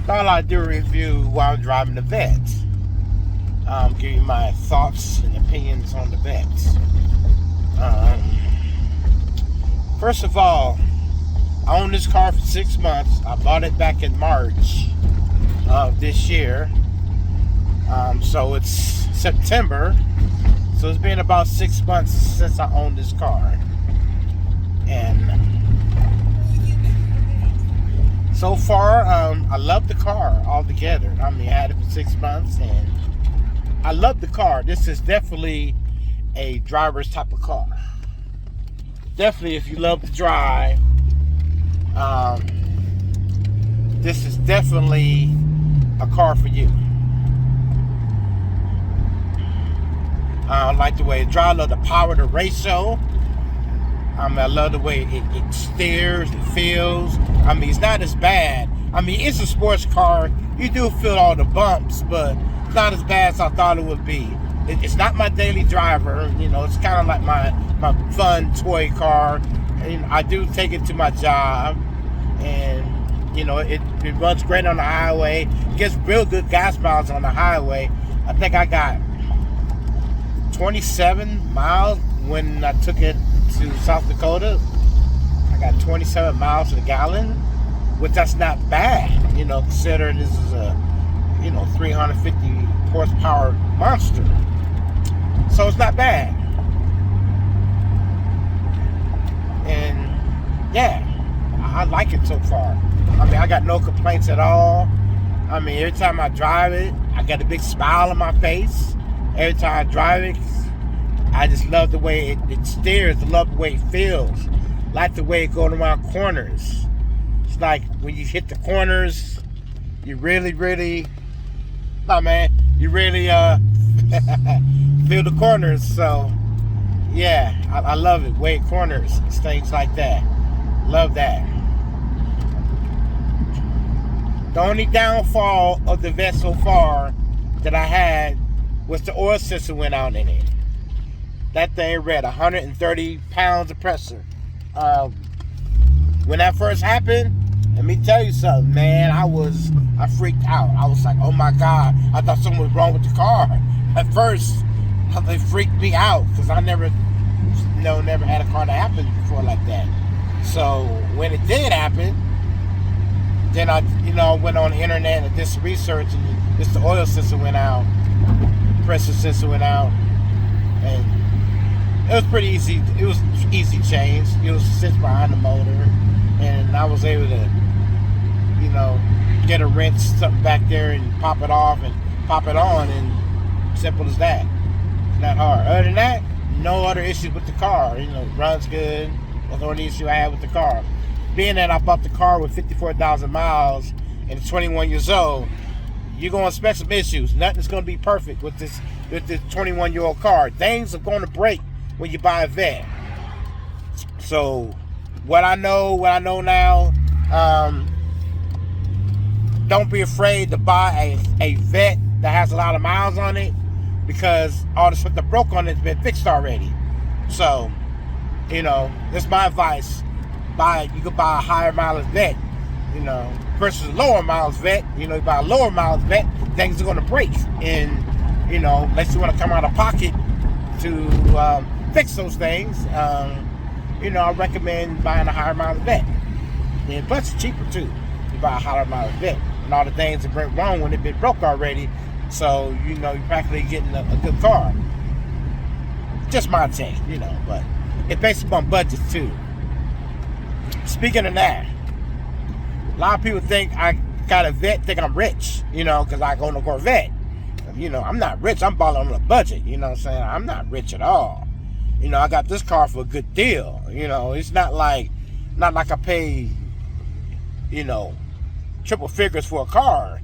Thought I'd do a review while I'm driving the Vet. Give you my thoughts and opinions on the Vet. First of all, I owned this car for 6 months. I bought it back in March of this year. So it's September. So it's been about 6 months since I owned this car. And so far, I love the car altogether. I mean, I had it for 6 months, and I love the car. This is definitely a driver's type of car. Definitely, if you love to drive, this is definitely a car for you. I like the way it drives. I love the power to ratio. I love the way it steers, it feels. I mean, it's not as bad. I mean, it's a sports car. You do feel all the bumps, but it's not as bad as I thought it would be. It's not my daily driver. You know, it's kind of like my fun toy car. And I do take it to my job. And, you know, it runs great on the highway. It gets real good gas miles on the highway. I think I got 27 miles when I took it to South Dakota. I got 27 miles to the gallon, which that's not bad, you know, considering this is a, 350 horsepower monster. So it's not bad. And yeah, I like it so far. I mean, I got no complaints at all. I mean, every time I drive it, I got a big smile on my face. Every time I drive it, I just love the way it steers. I love the way it feels. Like the way it goes around corners. It's like when you hit the corners, you really feel the corners. So yeah, I love it. Way it corners, things like that. Love that. The only downfall of the Vet so far that I had was the oil system went out in it. That thing read 130 pounds of pressure. When that first happened, let me tell you something, man. I freaked out. I was like, oh my God. I thought something was wrong with the car. At first, it freaked me out because I never had a car that happened before like that. So when it did happen, then I went on the internet and did some research, and just the oil system went out, pressure system went out, and it was pretty easy. It was easy change. It was sits behind the motor, and I was able to, get a wrench, something back there, and pop it off and pop it on, and simple as that. It's not hard. Other than that, no other issues with the car. It runs good. That's the only issue I had with the car. Being that I bought the car with 54,000 miles and it's 21 years old, you're going to expect some issues. Nothing's going to be perfect with this 21-year-old car. Things are going to break when you buy a Vet. So what I know now, don't be afraid to buy a Vet that has a lot of miles on it, because all the stuff that broke on it has been fixed already. So, that's my advice. You could buy a higher mileage Vet, versus a lower mileage Vet. You buy a lower mileage Vet, things are going to break. And, unless you want to come out of pocket to fix those things, I recommend buying a higher mileage Vet. And plus it's cheaper too. You buy a higher mileage Vet. And all the things that went wrong when it been broke already. So, you're practically getting a good car. Just my take, but it's based upon budget too. Speaking of that, a lot of people think I got a Vet, think I'm rich, because I own a Corvette. I'm not rich. I'm balling on a budget, what I'm saying? I'm not rich at all. I got this car for a good deal. It's not like I pay, triple figures for a car.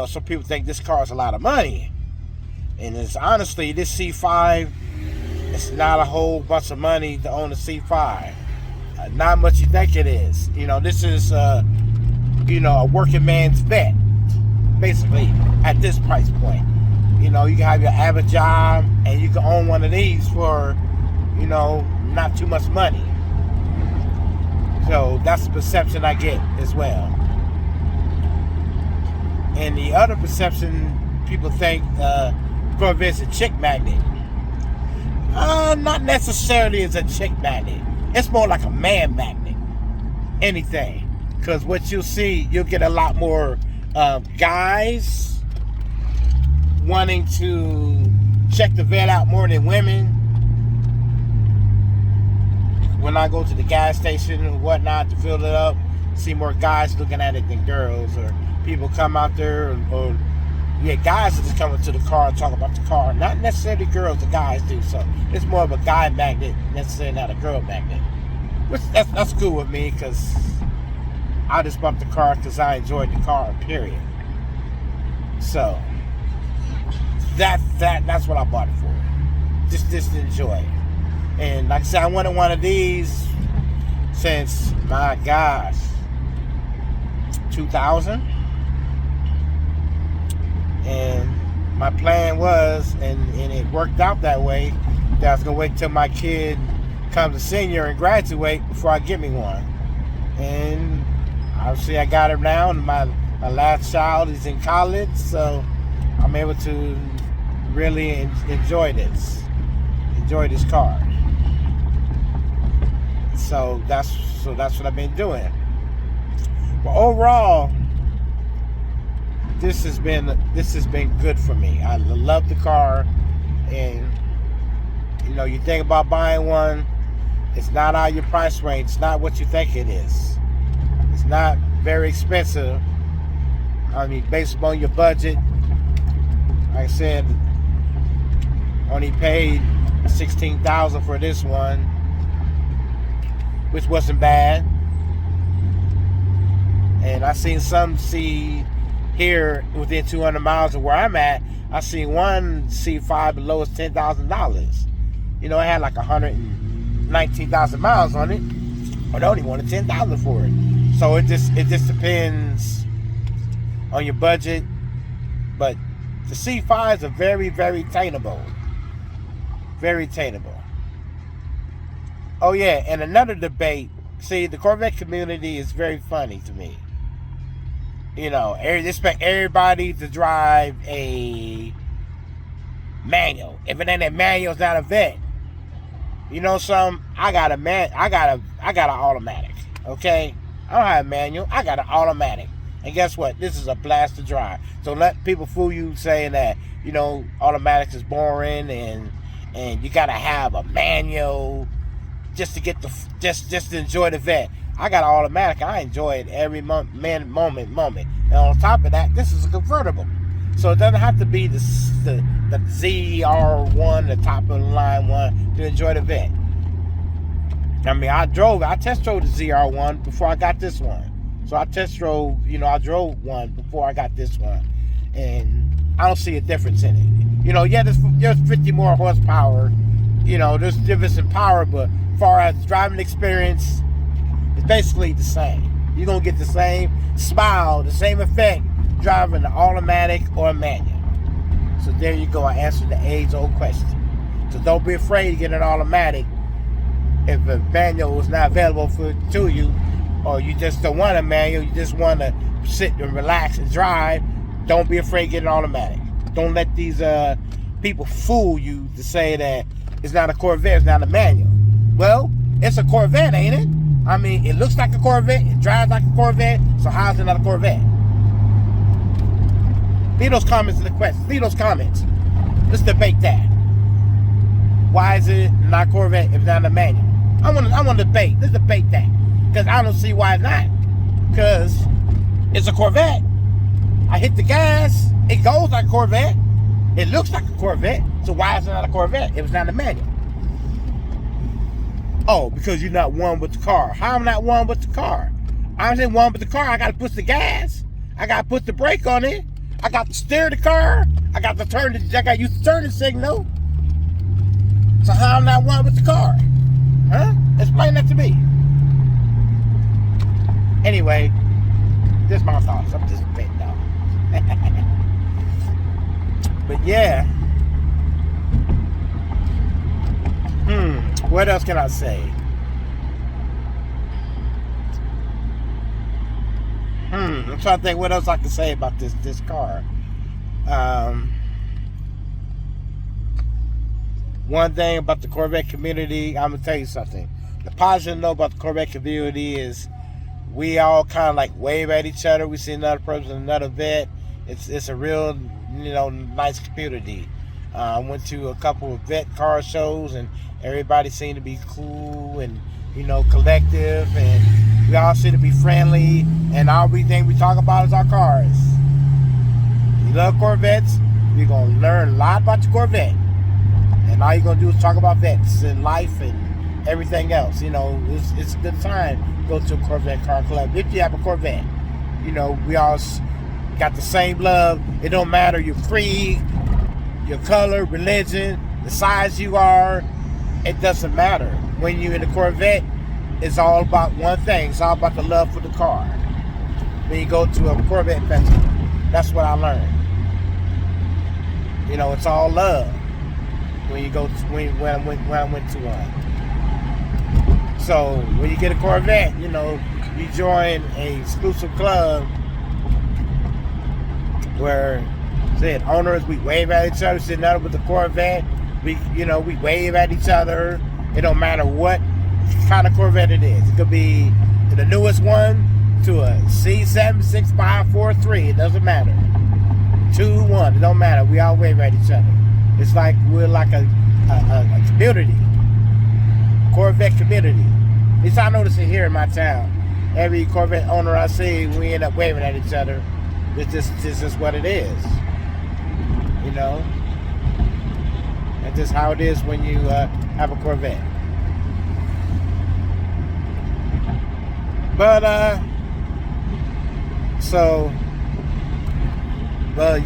Some people think this car is a lot of money. And it's honestly, this C5, it's not a whole bunch of money to own a C5. Not much you think it is. This is, a working man's Vet, basically, at this price point. You can have your average job, and you can own one of these for, not too much money. So that's the perception I get as well. And the other perception, people think Corvette's a chick magnet. Not necessarily as a chick magnet. It's more like a man magnet. Anything. Because what you'll see, you'll get a lot more guys wanting to check the vet out more than women. When I go to the gas station and whatnot to fill it up, see more guys looking at it than girls, or people come out there, or guys are just coming to the car and talk about the car. Not necessarily girls, the guys do. So it's more of a guy magnet, necessarily not a girl magnet. Which that's cool with me, because I just bought the car because I enjoyed the car, period. So that's what I bought it for. Just to enjoy it. And like I said, I wanted one of these since, my gosh, 2000. And my plan was, and it worked out that way, that I was going to wait till my kid comes a senior and graduate before I get me one. And obviously I got her now, and my last child is in college, so I'm able to really enjoy this car. So that's what I've been doing. But overall, this has been good for me. I love the car, and you think about buying one, it's not out of your price range. It's not what you think it is. It's not very expensive. I mean, based upon your budget, like I said, only paid $16,000 for this one, which wasn't bad. And I seen some here within 200 miles of where I'm at. I seen one C5 below $10,000. It had like 119,000 miles on it, but they only wanted $10,000 for it. So it just depends on your budget. But the C5s are very, very attainable. Very attainable. Oh yeah, and another debate. See, the Corvette community is very funny to me. They expect everybody to drive a manual. If it ain't a manual, it's not a vet. I got an automatic. Okay? I don't have a manual. I got an automatic. And guess what? This is a blast to drive. So let people fool you saying that, automatics is boring and you gotta have a manual just to get just to enjoy the vet. I got an automatic. I enjoy it every moment. And on top of that, this is a convertible. So it doesn't have to be the ZR1, the top of the line one, to enjoy the vet. I mean, I test drove the ZR1 before I got this one. So I I drove one before I got this one. And I don't see a difference in it. There's 50 more horsepower. There's difference in power, but as far as driving experience, it's basically the same. You're going to get the same smile, the same effect, driving an automatic or a manual. So there you go. I answered the age-old question. So don't be afraid to get an automatic if a manual is not available to you, or you just don't want a manual, you just want to sit and relax and drive. Don't be afraid to get an automatic. Don't let these people fool you to say that it's not a Corvette, it's not a manual. Well, it's a Corvette, ain't it? I mean, it looks like a Corvette, it drives like a Corvette, so how's it not a Corvette? Leave those comments in the questions. Leave those comments. Let's debate that. Why is it not Corvette if it's not a manual? I want to debate. Let's debate that. Because I don't see why it's not. Because it's a Corvette. I hit the gas. It goes like a Corvette. It looks like a Corvette. So why is it not a Corvette if it's not a manual? Oh, because you're not one with the car. How am I not one with the car? I'm saying one with the car. I got to put the gas. I got to put the brake on it. I got to steer the car. I got to use the turning signal. So how am I not one with the car? Huh? Explain that to me. Anyway, this is my thoughts. I'm just debating now. But yeah. What else can I say? I'm trying to think what else I can say about this car. One thing about the Corvette community, I'm gonna tell you something. The positive note about the Corvette community is we all kind of like wave at each other. We see another person, another vet. It's a real, nice community. I went to a couple of vet car shows, and everybody seemed to be cool and collective, and we all seem to be friendly. And everything we talk about is our cars. You love Corvettes, you're gonna learn a lot about your Corvette, and all you're gonna do is talk about vets and life and everything else. It's a good time to go to a Corvette car club if you have a Corvette. We all got the same love. It don't matter your creed, your color, religion, the size you are. It doesn't matter. When you're in a Corvette, it's all about one thing. It's all about the love for the car. When you go to a Corvette festival, that's what I learned. It's all love. When you go to, when I went to one. So when you get a Corvette, you join a exclusive club where owners, we wave at each other, sitting out with the Corvette. We wave at each other. It don't matter what kind of Corvette it is. It could be the newest one to a C76543. It doesn't matter. 2-1. It don't matter. We all wave at each other. It's like we're like a community. Corvette community. At least I notice it here in my town. Every Corvette owner I see, we end up waving at each other. This is what it is. That's just how it is when you have a Corvette. But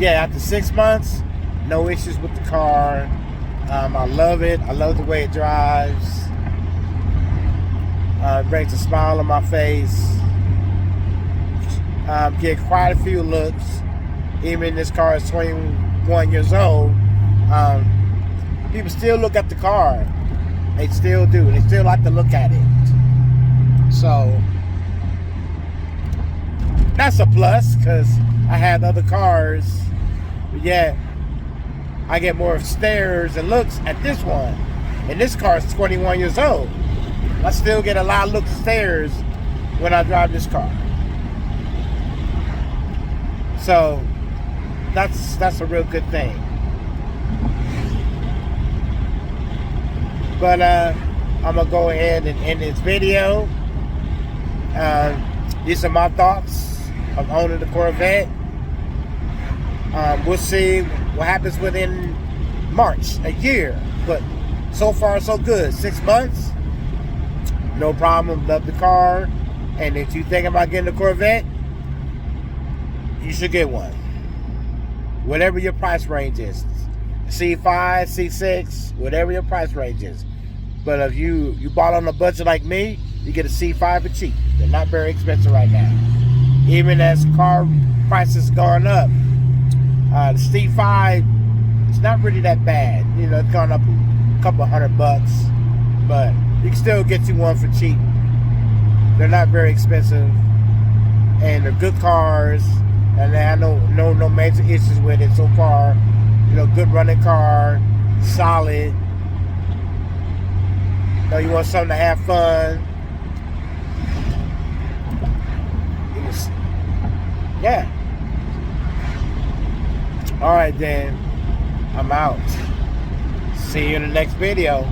after 6 months, no issues with the car. I love it. I love the way it drives. It brings a smile on my face. Get quite a few looks. Even this car is 21 years old. People still look at the car. They still do. They still like to look at it. So that's a plus, because I had other cars, but yet I get more stares and looks at this one. And this car is 21 years old. I still get a lot of looks and stares when I drive this car. So that's a real good thing. But I'm gonna go ahead and end this video. These are my thoughts of owning the Corvette. We'll see what happens within March, a year. But so far so good. 6 months, no problem. Love the car. And if you think about getting a Corvette, you should get one. Whatever your price range is. C5, C6, whatever your price range is. But if you bought on a budget like me, you get a C5 for cheap. They're not very expensive right now. Even as car prices going up, the C5, it's not really that bad. It's gone up a couple $100, but you can still get you one for cheap. They're not very expensive, and they're good cars, and I have no major issues with it so far. Good running car, solid. You want something to have fun. Yeah. Alright then. I'm out. See you in the next video.